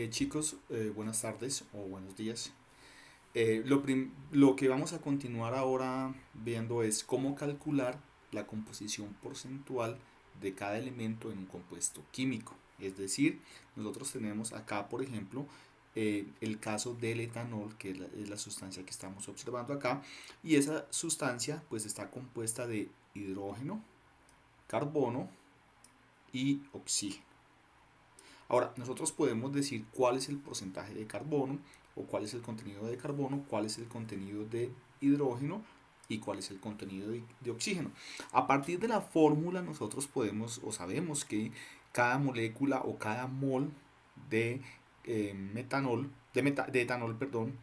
Chicos, buenas tardes o buenos días. Lo que vamos a continuar ahora viendo es cómo calcular la composición porcentual de cada elemento en un compuesto químico. Es decir, nosotros tenemos acá, por ejemplo, el caso del etanol, que es la sustancia que estamos observando acá, y esa sustancia pues está compuesta de hidrógeno, carbono y oxígeno. Ahora, nosotros podemos decir cuál es el porcentaje de carbono o cuál es el contenido de carbono, cuál es el contenido de hidrógeno y cuál es el contenido de oxígeno. A partir de la fórmula nosotros podemos o sabemos que cada molécula o cada mol de metanol, de etanol, perdón,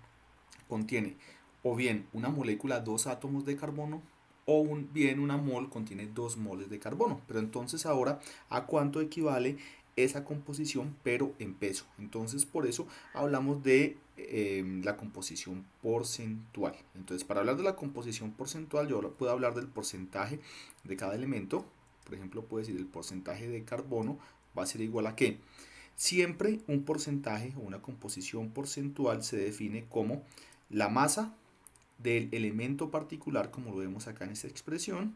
contiene o bien una molécula, dos átomos de carbono, o bien una mol contiene dos moles de carbono. Pero entonces ahora, ¿a cuánto equivale esa composición, pero en peso? Entonces por eso hablamos de la composición porcentual. Entonces, para hablar de la composición porcentual, yo puedo hablar del porcentaje de cada elemento. Por ejemplo, puedo decir el porcentaje de carbono va a ser igual a qué. Siempre un porcentaje o una composición porcentual se define como la masa del elemento particular, como lo vemos acá en esta expresión,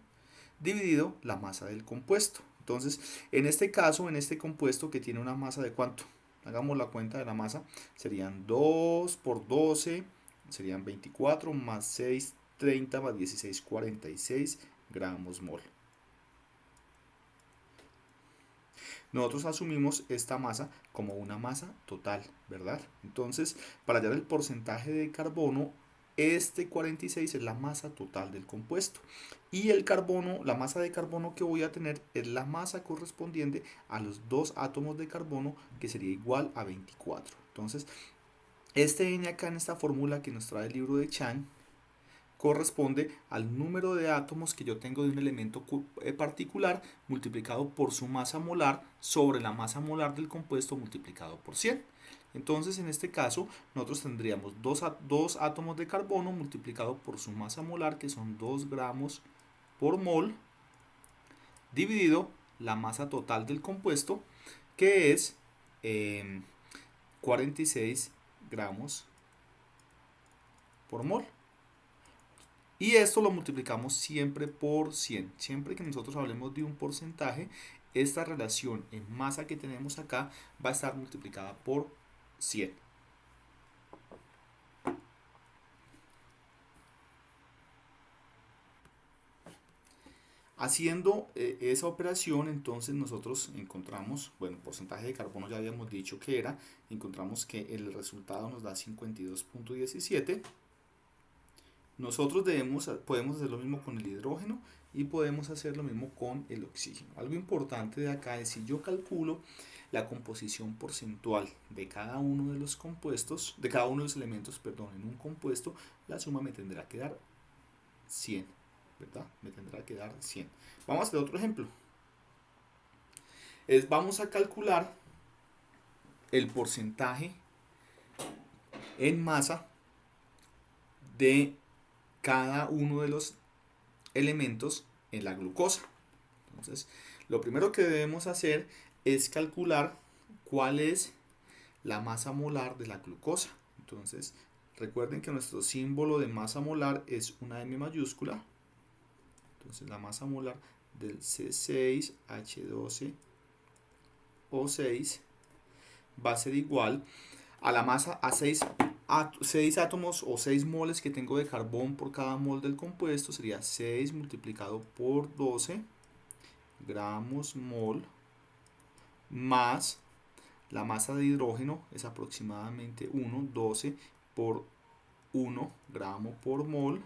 dividido la masa del compuesto. Entonces, en este caso, en este compuesto que tiene una masa de ¿cuánto? Hagamos la cuenta de la masa. Serían 2 por 12, serían 24 más 6, 30 más 16, 46 gramos mol. Nosotros asumimos esta masa como una masa total, ¿verdad? Entonces, para hallar el porcentaje de carbono, este 46 es la masa total del compuesto. Y el carbono, la masa de carbono que voy a tener es la masa correspondiente a los dos átomos de carbono, que sería igual a 24. Entonces, este N acá en esta fórmula que nos trae el libro de Chang corresponde al número de átomos que yo tengo de un elemento particular multiplicado por su masa molar sobre la masa molar del compuesto multiplicado por 100. Entonces, en este caso, nosotros tendríamos dos átomos de carbono multiplicado por su masa molar, que son 2 gramos por mol, dividido la masa total del compuesto, que es 46 gramos por mol. Y esto lo multiplicamos siempre por 100. Siempre que nosotros hablemos de un porcentaje, esta relación en masa que tenemos acá va a estar multiplicada por 100. Haciendo esa operación, entonces nosotros encontramos, bueno, el porcentaje de carbono ya habíamos dicho que era, encontramos que el resultado nos da 52.17. Nosotros podemos hacer lo mismo con el hidrógeno y podemos hacer lo mismo con el oxígeno. Algo importante de acá es si yo calculo la composición porcentual de cada uno de los compuestos, de cada uno de los elementos, perdón, en un compuesto, la suma me tendrá que dar 100, ¿verdad? Me tendrá que dar 100. Vamos a hacer otro ejemplo. Vamos a calcular el porcentaje en masa de cada uno de los elementos en la glucosa. Entonces, lo primero que debemos hacer es calcular cuál es la masa molar de la glucosa. Entonces, recuerden que nuestro símbolo de masa molar es una M mayúscula. Entonces, la masa molar del C6H12O6 va a ser igual a la masa a 6 átomos o 6 moles que tengo de carbón por cada mol del compuesto. Sería 6 multiplicado por 12 gramos mol más la masa de hidrógeno es aproximadamente 1, 12 por 1 gramo por mol,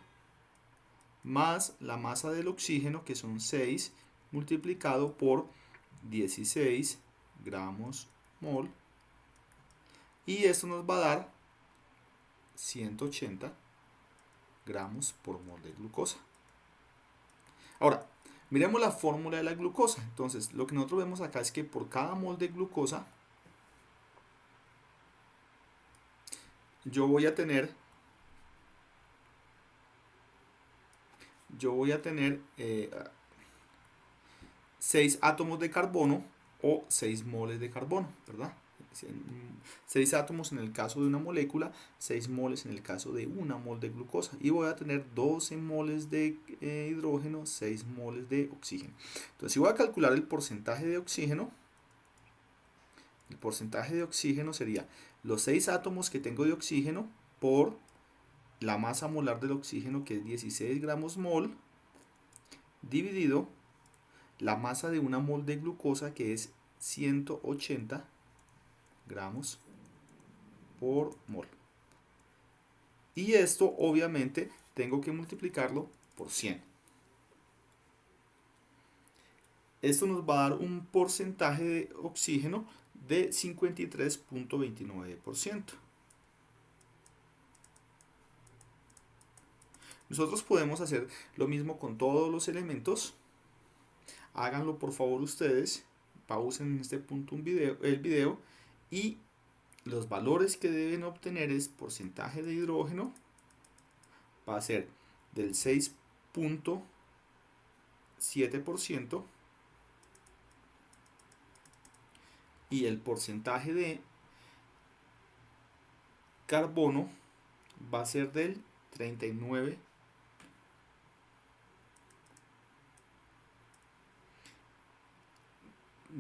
más la masa del oxígeno, que son 6, multiplicado por 16 gramos mol. Y esto nos va a dar 180 gramos por mol de glucosa. Ahora, miremos la fórmula de la glucosa. Entonces, lo que nosotros vemos acá es que por cada mol de glucosa, yo voy a tener yo voy a tener 6 átomos de carbono o 6 moles de carbono, ¿verdad? 6 átomos en el caso de una molécula, 6 moles en el caso de una mol de glucosa. Y voy a tener 12 moles de hidrógeno, 6 moles de oxígeno. Entonces, si voy a calcular el porcentaje de oxígeno sería los 6 átomos que tengo de oxígeno por la masa molar del oxígeno, que es 16 gramos mol, dividido la masa de una mol de glucosa, que es 180 gramos por mol. Y esto obviamente tengo que multiplicarlo por 100. Esto nos va a dar un porcentaje de oxígeno de 53.29%. Nosotros podemos hacer lo mismo con todos los elementos. Háganlo por favor ustedes. Pausen en este punto el video y los valores que deben obtener es porcentaje de hidrógeno, va a ser del 6.7%, y el porcentaje de carbono va a ser del 39%.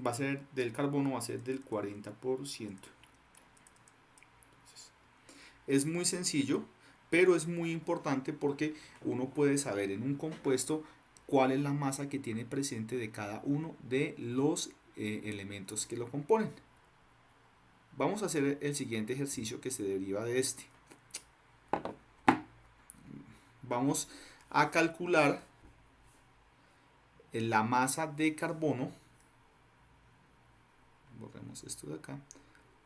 Va a ser del 40%. Es muy sencillo, pero es muy importante porque uno puede saber en un compuesto cuál es la masa que tiene presente de cada uno de los elementos que lo componen. Vamos a hacer el siguiente ejercicio que se deriva de este. Vamos a calcular la masa de carbono. Borremos esto de acá.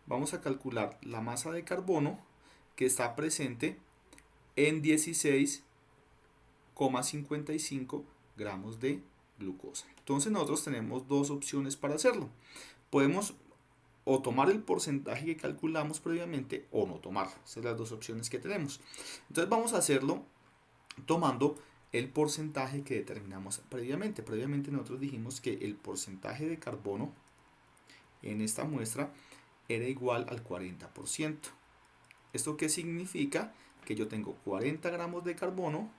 Vamos a calcular la masa de carbono que está presente en 16,55 gramos de glucosa. Entonces nosotros tenemos dos opciones para hacerlo. Podemos o tomar el porcentaje que calculamos previamente o no tomarlo. Esas son las dos opciones que tenemos. Entonces vamos a hacerlo tomando el porcentaje que determinamos previamente. Previamente nosotros dijimos que el porcentaje de carbono en esta muestra era igual al 40%. ¿Esto qué significa? Que yo tengo 40 gramos de carbono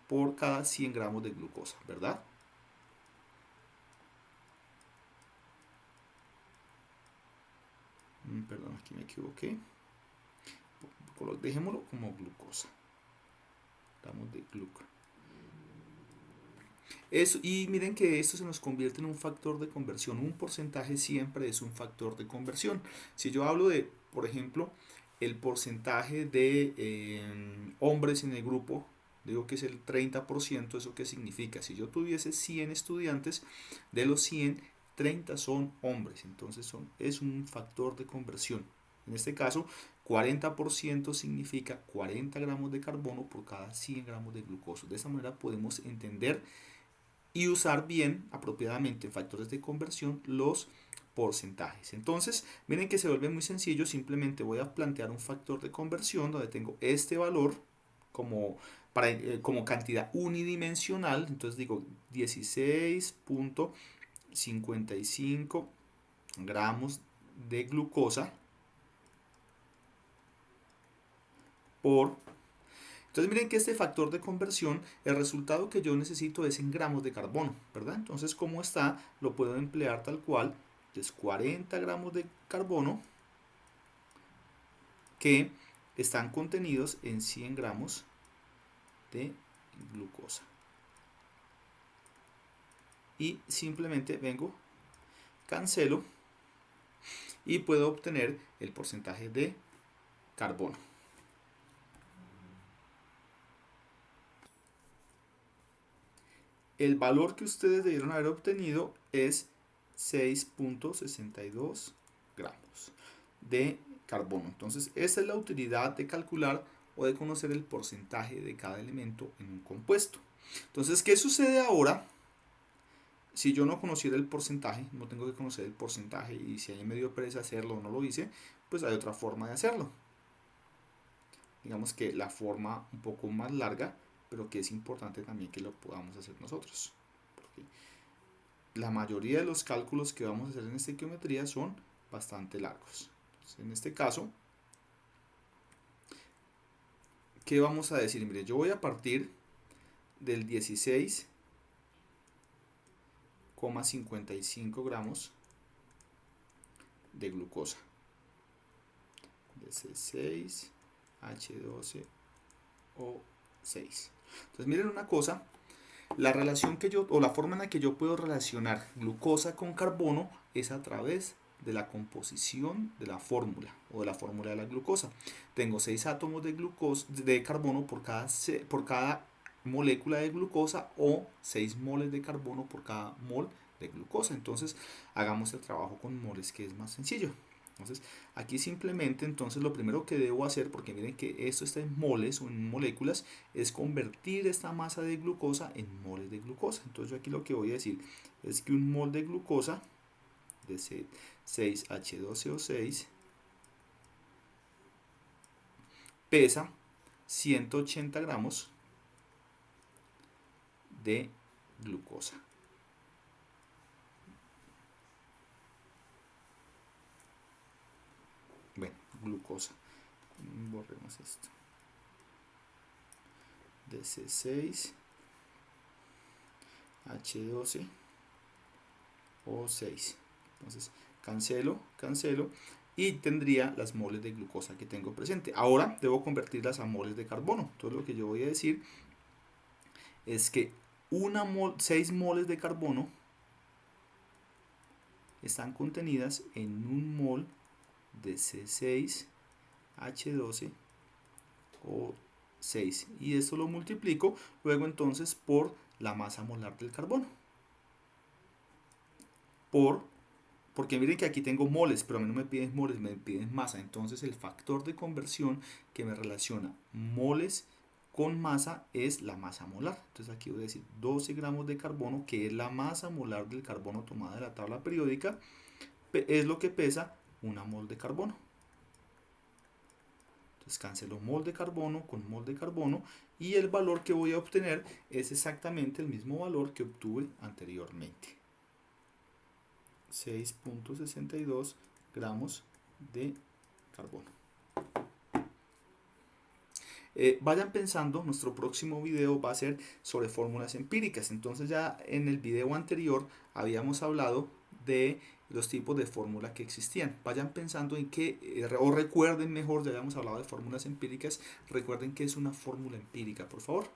por cada 100 gramos de glucosa, ¿verdad? Perdón, aquí me equivoqué. Dejémoslo como glucosa. Gramos de glucosa. Eso, y miren que esto se nos convierte en un factor de conversión. Un porcentaje siempre es un factor de conversión. Si yo hablo de, por ejemplo, el porcentaje de hombres en el grupo, digo que es el 30%, ¿eso qué significa? Si yo tuviese 100 estudiantes, de los 100, 30 son hombres, entonces es un factor de conversión. En este caso, 40% significa 40 gramos de carbono por cada 100 gramos de glucosa. De esa manera podemos entender y usar bien, apropiadamente, en factores de conversión, los porcentajes. Entonces, miren que se vuelve muy sencillo. Simplemente voy a plantear un factor de conversión donde tengo este valor como cantidad unidimensional. Entonces digo 16.55 gramos de glucosa por... Entonces miren que este factor de conversión, el resultado que yo necesito es en gramos de carbono, ¿verdad? Entonces, como está, lo puedo emplear tal cual. Entonces 40 gramos de carbono que están contenidos en 100 gramos de glucosa. Y simplemente vengo, cancelo y puedo obtener el porcentaje de carbono. El valor que ustedes debieron haber obtenido es 6.62 gramos de carbono. Entonces, esa es la utilidad de calcular o de conocer el porcentaje de cada elemento en un compuesto. Entonces, ¿qué sucede ahora? Si yo no conociera el porcentaje, no tengo que conocer el porcentaje, y si a mí me dio pereza hacerlo o no lo hice, pues hay otra forma de hacerlo. Digamos que la forma un poco más larga, pero que es importante también que lo podamos hacer nosotros. Porque la mayoría de los cálculos que vamos a hacer en estequiometría son bastante largos. Entonces, en este caso, ¿qué vamos a decir? Mire, yo voy a partir del 16,55 gramos de glucosa. 16, H12O6. Entonces miren una cosa, la relación que yo, o la forma en la que yo puedo relacionar glucosa con carbono es a través de la composición de la fórmula o de la fórmula de la glucosa. Tengo 6 átomos de glucosa, de carbono por cada molécula de glucosa, o 6 moles de carbono por cada mol de glucosa. Entonces hagamos el trabajo con moles, que es más sencillo. Entonces aquí simplemente, entonces lo primero que debo hacer, porque miren que esto está en moles o en moléculas, es convertir esta masa de glucosa en moles de glucosa. Entonces yo aquí lo que voy a decir es que un mol de glucosa de 6H12O6 pesa 180 gramos de glucosa. Bueno, glucosa. Borremos esto. De C6H12O6. Entonces cancelo y tendría las moles de glucosa que tengo presente. Ahora debo convertirlas a moles de carbono. Entonces lo que yo voy a decir es que 6 moles de carbono están contenidas en un mol de C6H12O6, y esto lo multiplico luego entonces por la masa molar del carbono, porque miren que aquí tengo moles, pero a mí no me piden moles, me piden masa. Entonces el factor de conversión que me relaciona moles con masa es la masa molar. Entonces aquí voy a decir 12 gramos de carbono, que es la masa molar del carbono tomada de la tabla periódica, es lo que pesa una mol de carbono. Entonces cancelo mol de carbono con mol de carbono, y el valor que voy a obtener es exactamente el mismo valor que obtuve anteriormente. 6.62 gramos de carbono. Vayan pensando, nuestro próximo video va a ser sobre fórmulas empíricas. Entonces ya en el video anterior habíamos hablado de los tipos de fórmula que existían. Vayan pensando en qué, o recuerden mejor, ya habíamos hablado de fórmulas empíricas, recuerden que es una fórmula empírica, por favor.